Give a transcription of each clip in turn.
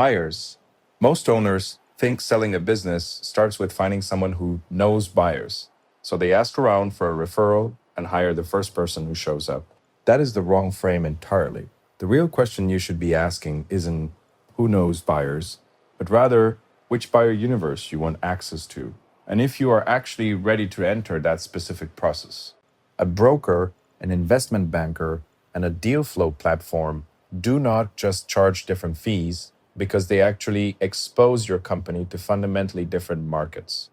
Buyers. Most owners think selling a business starts with finding someone who knows buyers. So they ask around for a referral and hire the first person who shows up. That is the wrong frame entirely. The real question you should be asking isn't who knows buyers, but rather which buyer universe you want access to, and if you are actually ready to enter that specific process. A broker, an investment banker, and a deal flow platform do not just charge different fees because they actually expose your company to fundamentally different markets.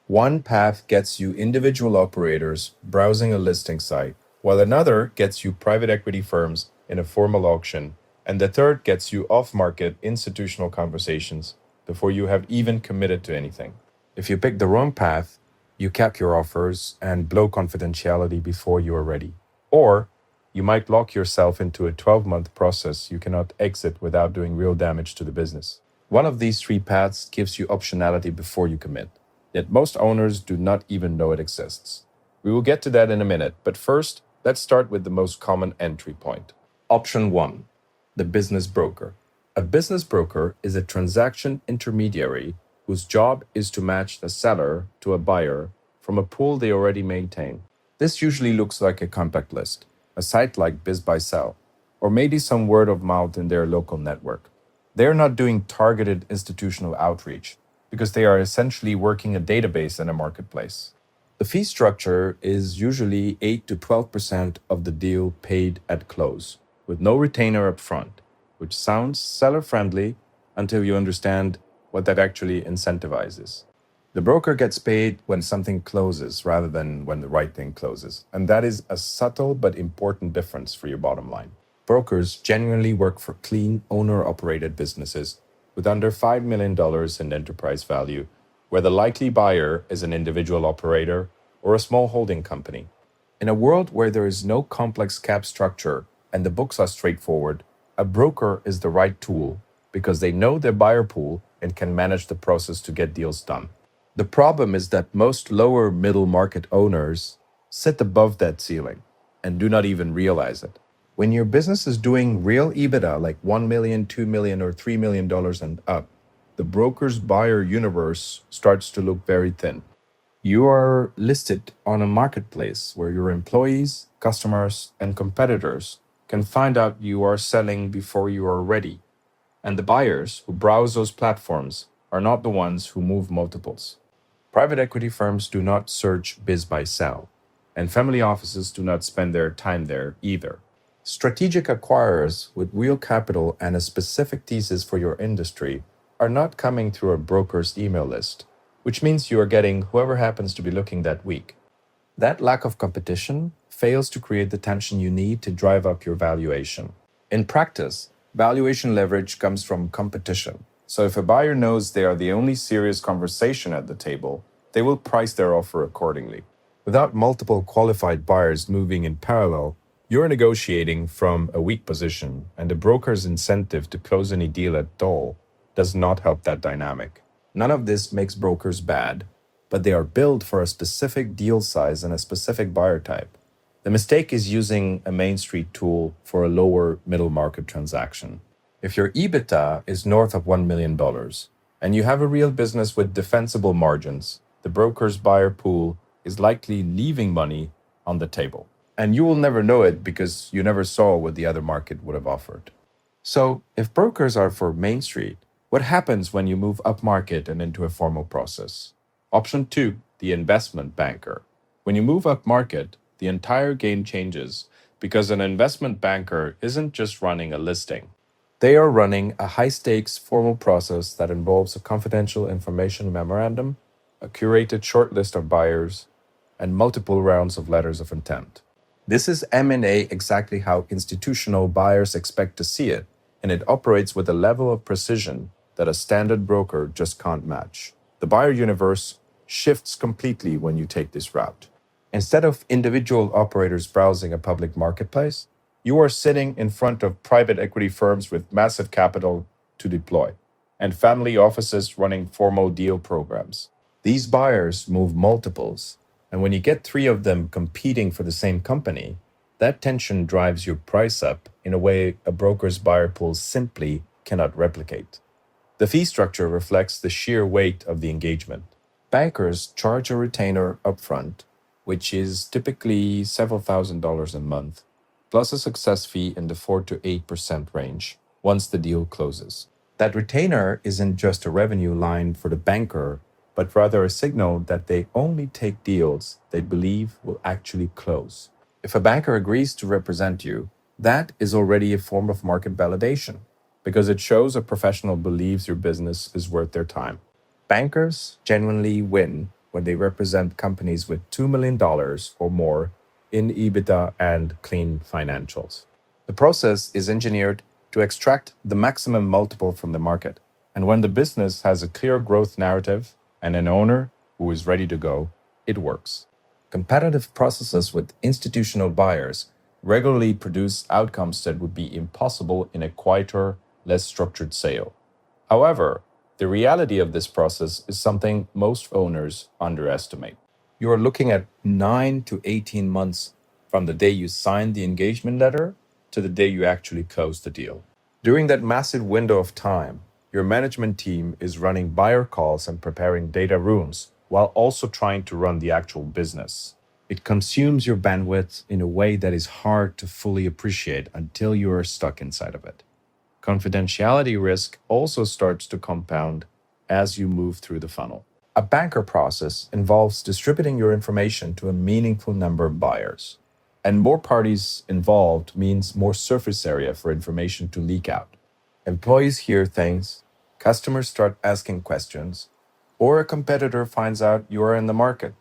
One path gets you individual operators browsing a listing site, while another gets you private equity firms in a formal auction, and the third gets you off-market institutional conversations before you have even committed to anything. If you pick the wrong path, you cap your offers and blow confidentiality before you are ready. Or you might lock yourself into a 12-month process you cannot exit without doing real damage to the business. One of these three paths gives you optionality before you commit, yet most owners do not even know it exists. We will get to that in a minute, but first, let's start with the most common entry point. Option 1. The business broker. A business broker is a transaction intermediary whose job is to match the seller to a buyer from a pool they already maintain. This usually looks like a contact list, a site like BizBuySell, or maybe some word of mouth in their local network. They are not doing targeted institutional outreach because they are essentially working a database and a marketplace. The fee structure is usually 8 to 12% of the deal paid at close, with no retainer up front, which sounds seller-friendly until you understand what that actually incentivizes. The broker gets paid when something closes rather than when the right thing closes, and that is a subtle but important difference for your bottom line. Brokers genuinely work for clean, owner-operated businesses with under $5 million in enterprise value, where the likely buyer is an individual operator or a small holding company. In a world where there is no complex cap structure and the books are straightforward, a broker is the right tool because they know their buyer pool and can manage the process to get deals done. The problem is that most lower middle market owners sit above that ceiling and do not even realize it. When your business is doing real EBITDA like $1 million, $2 million, or $3 million and up, the broker's buyer universe starts to look very thin. You are listed on a marketplace where your employees, customers, and competitors can find out you are selling before you are ready. And the buyers who browse those platforms are not the ones who move multiples. Private equity firms do not search BizBuySell, and family offices do not spend their time there either. Strategic acquirers with real capital and a specific thesis for your industry are not coming through a broker's email list, which means you are getting whoever happens to be looking that week. That lack of competition fails to create the tension you need to drive up your valuation. In practice, valuation leverage comes from competition. So if a buyer knows they are the only serious conversation at the table, they will price their offer accordingly. Without multiple qualified buyers moving in parallel, you're negotiating from a weak position, and the broker's incentive to close any deal at all does not help that dynamic. None of this makes brokers bad, but they are built for a specific deal size and a specific buyer type. The mistake is using a Main Street tool for a lower middle market transaction. If your EBITDA is north of $1 million and you have a real business with defensible margins, the broker's buyer pool is likely leaving money on the table. And you will never know it because you never saw what the other market would have offered. So, if brokers are for Main Street, what happens when you move upmarket and into a formal process? Option 2, the investment banker. When you move upmarket, the entire game changes because an investment banker isn't just running a listing. They are running a high-stakes formal process that involves a confidential information memorandum, a curated shortlist of buyers, and multiple rounds of letters of intent. This is M&A exactly how institutional buyers expect to see it, and it operates with a level of precision that a standard broker just can't match. The buyer universe shifts completely when you take this route. Instead of individual operators browsing a public marketplace, you are sitting in front of private equity firms with massive capital to deploy, and family offices running formal deal programs. These buyers move multiples, and when you get 3 of them competing for the same company, that tension drives your price up in a way a broker's buyer pool simply cannot replicate. The fee structure reflects the sheer weight of the engagement. Bankers charge a retainer upfront, which is typically several $1,000s a month, plus a success fee in the 4 to 8% range once the deal closes. That retainer isn't just a revenue line for the banker, but rather a signal that they only take deals they believe will actually close. If a banker agrees to represent you, that is already a form of market validation because it shows a professional believes your business is worth their time. Bankers genuinely win when they represent companies with $2 million or more in EBITDA and clean financials. The process is engineered to extract the maximum multiple from the market. And when the business has a clear growth narrative and an owner who is ready to go, it works. Competitive processes with institutional buyers regularly produce outcomes that would be impossible in a quieter, less structured sale. However, the reality of this process is something most owners underestimate. You are looking at 9 to 18 months from the day you sign the engagement letter to the day you actually close the deal. During that massive window of time, your management team is running buyer calls and preparing data rooms while also trying to run the actual business. It consumes your bandwidth in a way that is hard to fully appreciate until you are stuck inside of it. Confidentiality risk also starts to compound as you move through the funnel. A banker process involves distributing your information to a meaningful number of buyers. And more parties involved means more surface area for information to leak out. Employees hear things, customers start asking questions, or a competitor finds out you are in the market.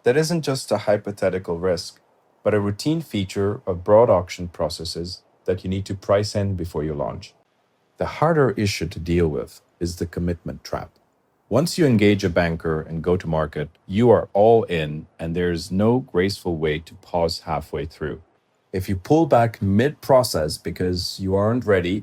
That isn't just a hypothetical risk, but a routine feature of broad auction processes that you need to price in before you launch. The harder issue to deal with is the commitment trap. Once you engage a banker and go to market, you are all in, and there is no graceful way to pause halfway through. If you pull back mid-process because you aren't ready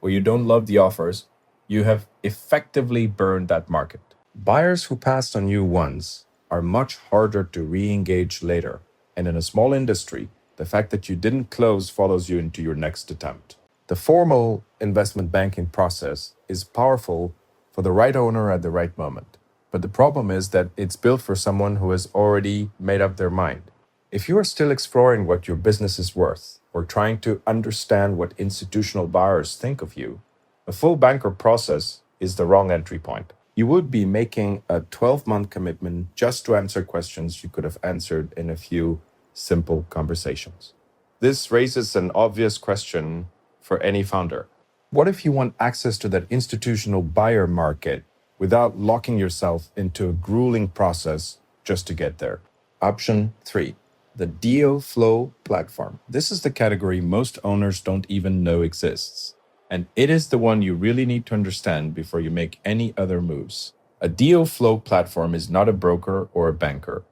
or you don't love the offers, you have effectively burned that market. Buyers who passed on you once are much harder to re-engage later. And in a small industry, the fact that you didn't close follows you into your next attempt. The formal investment banking process is powerful for the right owner at the right moment. But the problem is that it's built for someone who has already made up their mind. If you are still exploring what your business is worth or trying to understand what institutional buyers think of you, a full banker process is the wrong entry point. You would be making a 12-month commitment just to answer questions you could have answered in a few simple conversations. This raises an obvious question for any founder. What if you want access to that institutional buyer market without locking yourself into a grueling process just to get there? Option 3, the deal flow platform. This is the category most owners don't even know exists. And it is the one you really need to understand before you make any other moves. A deal flow platform is not a broker or a banker.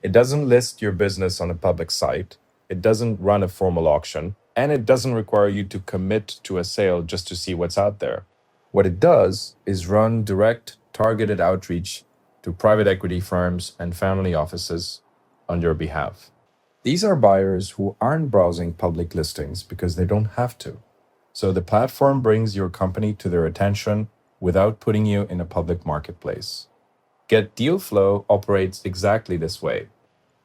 It doesn't list your business on a public site. It doesn't run a formal auction. And it doesn't require you to commit to a sale just to see what's out there. What it does is run direct, targeted outreach to private equity firms and family offices on your behalf. These are buyers who aren't browsing public listings because they don't have to. So the platform brings your company to their attention without putting you in a public marketplace. Get Deal Flow operates exactly this way.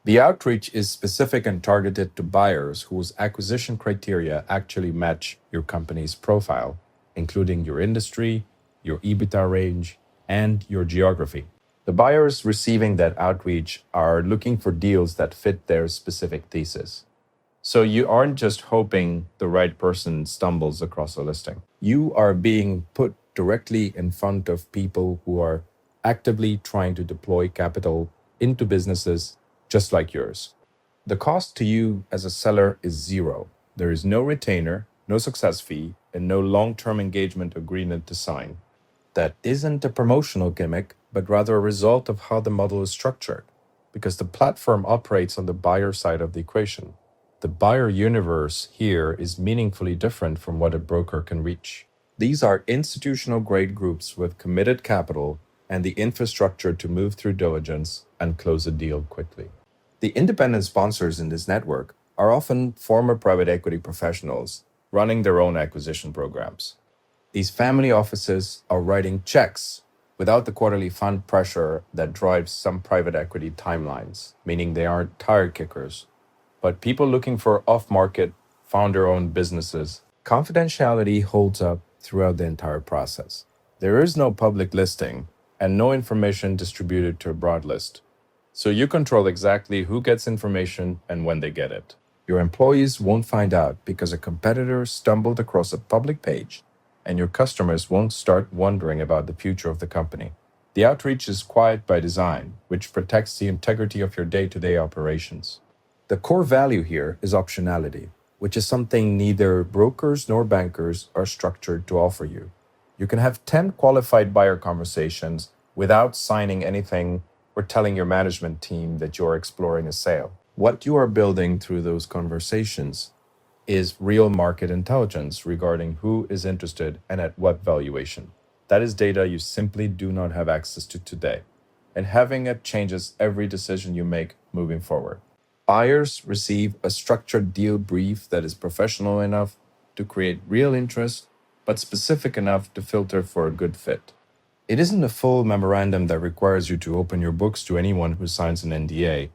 The outreach is specific and targeted to buyers whose acquisition criteria actually match your company's profile, including your industry, your EBITDA range, and your geography. The buyers receiving that outreach are looking for deals that fit their specific thesis. So you aren't just hoping the right person stumbles across a listing. You are being put directly in front of people who are actively trying to deploy capital into businesses just like yours. The cost to you as a seller is zero. There is no retainer, no success fee, and no long-term engagement agreement to sign. That isn't a promotional gimmick, but rather a result of how the model is structured, because the platform operates on the buyer side of the equation. The buyer universe here is meaningfully different from what a broker can reach. These are institutional-grade groups with committed capital and the infrastructure to move through diligence and close a deal quickly. The independent sponsors in this network are often former private equity professionals running their own acquisition programs. These family offices are writing checks without the quarterly fund pressure that drives some private equity timelines, meaning they aren't tire kickers, but people looking for off market, founder owned businesses. Confidentiality holds up throughout the entire process. There is no public listing and no information distributed to a broad list. So you control exactly who gets information and when they get it. Your employees won't find out because a competitor stumbled across a public page, and your customers won't start wondering about the future of the company. The outreach is quiet by design, which protects the integrity of your day to day operations. The core value here is optionality, which is something neither brokers nor bankers are structured to offer you. You can have 10 qualified buyer conversations without signing anything or telling your management team that you're exploring a sale. What you are building through those conversations is real market intelligence regarding who is interested and at what valuation. That is data you simply do not have access to today. And having it changes every decision you make moving forward. Buyers receive a structured deal brief that is professional enough to create real interest, but specific enough to filter for a good fit. It isn't a full memorandum that requires you to open your books to anyone who signs an NDA,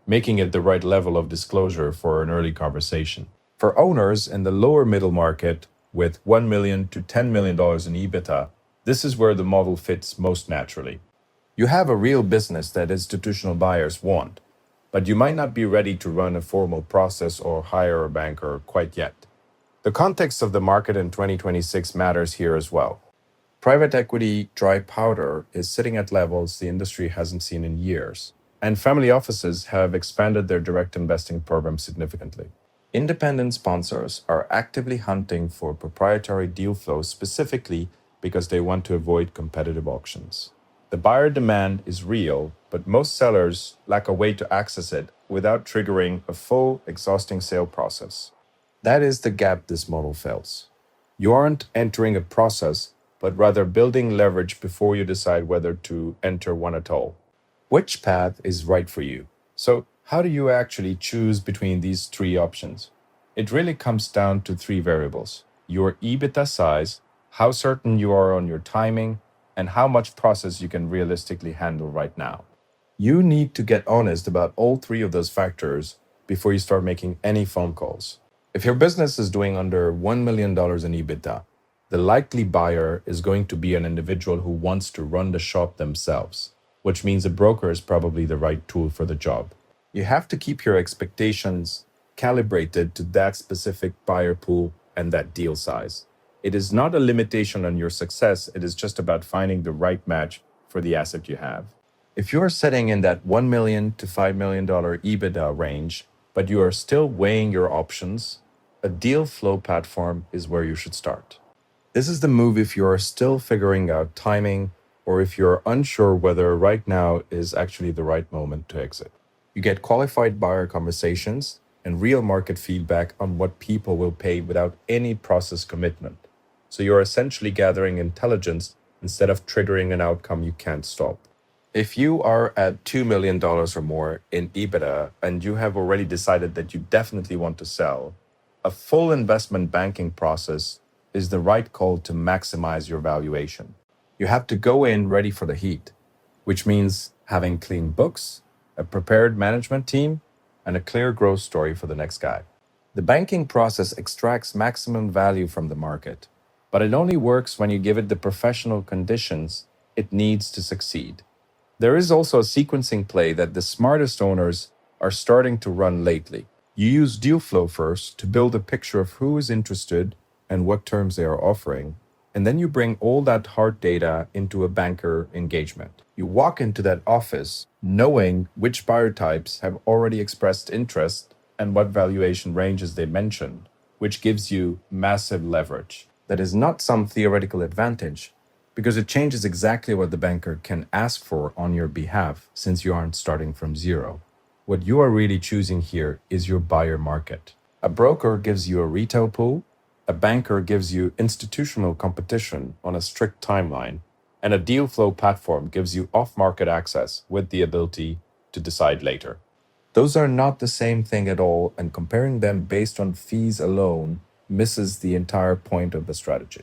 making it the right level of disclosure for an early conversation. For owners in the lower middle market with $1 million to $10 million in EBITDA, this is where the model fits most naturally. You have a real business that institutional buyers want, but you might not be ready to run a formal process or hire a banker quite yet. The context of the market in 2026 matters here as well. Private equity dry powder is sitting at levels the industry hasn't seen in years, and family offices have expanded their direct investing program significantly. Independent sponsors are actively hunting for proprietary deal flow specifically because they want to avoid competitive auctions. The buyer demand is real, but most sellers lack a way to access it without triggering a full, exhausting sale process. That is the gap this model fills. You aren't entering a process, but rather building leverage before you decide whether to enter one at all. Which path is right for you? So, how do you actually choose between these three options? It really comes down to three variables: your EBITDA size, how certain you are on your timing, and how much process you can realistically handle right now. You need to get honest about all three of those factors before you start making any phone calls. If your business is doing under $1 million in EBITDA, the likely buyer is going to be an individual who wants to run the shop themselves, which means a broker is probably the right tool for the job. You have to keep your expectations calibrated to that specific buyer pool and that deal size. It is not a limitation on your success, it is just about finding the right match for the asset you have. If you're sitting in that $1 million to $5 million EBITDA range, but you are still weighing your options, a deal flow platform is where you should start. This is the move if you are still figuring out timing or if you're unsure whether right now is actually the right moment to exit. You get qualified buyer conversations and real market feedback on what people will pay without any process commitment. So you're essentially gathering intelligence instead of triggering an outcome you can't stop. If you are at $2 million or more in EBITDA and you have already decided that you definitely want to sell, a full investment banking process is the right call to maximize your valuation. You have to go in ready for the heat, which means having clean books, a prepared management team, and a clear growth story for the next guy. The banking process extracts maximum value from the market, but it only works when you give it the professional conditions it needs to succeed. There is also a sequencing play that the smartest owners are starting to run lately. You use deal flow first to build a picture of who is interested and what terms they are offering, and then you bring all that hard data into a banker engagement. You walk into that office knowing which buyer types have already expressed interest and what valuation ranges they mentioned, which gives you massive leverage. That is not some theoretical advantage, because it changes exactly what the banker can ask for on your behalf since you aren't starting from zero. What you are really choosing here is your buyer market. A broker gives you a retail pool, a banker gives you institutional competition on a strict timeline, and a deal flow platform gives you off-market access with the ability to decide later. Those are not the same thing at all, and comparing them based on fees alone misses the entire point of the strategy.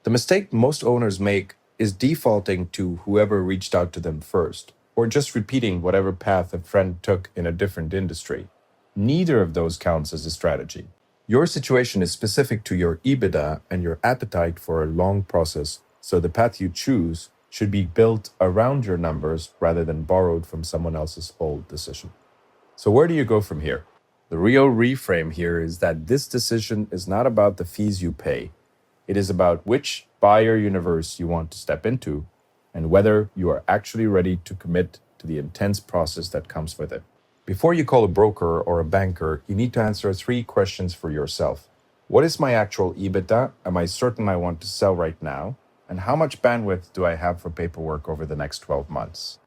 The mistake most owners make is defaulting to whoever reached out to them first, or just repeating whatever path a friend took in a different industry. Neither of those counts as a strategy. Your situation is specific to your EBITDA and your appetite for a long process, so the path you choose should be built around your numbers rather than borrowed from someone else's bold decision. So, where do you go from here? The real reframe here is that this decision is not about the fees you pay. It is about which buyer universe you want to step into and whether you are actually ready to commit to the intense process that comes with it. Before you call a broker or a banker, you need to answer three questions for yourself. What is my actual EBITDA? Am I certain I want to sell right now? And how much bandwidth do I have for paperwork over the next 12 months?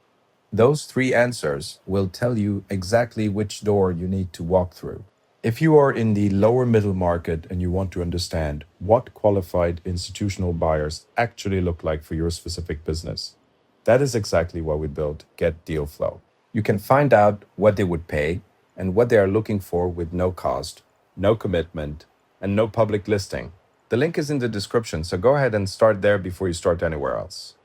Those three answers will tell you exactly which door you need to walk through. If you are in the lower middle market and you want to understand what qualified institutional buyers actually look like for your specific business, that is exactly why we built Get Deal Flow. You can find out what they would pay and what they are looking for with no cost, no commitment, and no public listing. The link is in the description, so go ahead and start there before you start anywhere else.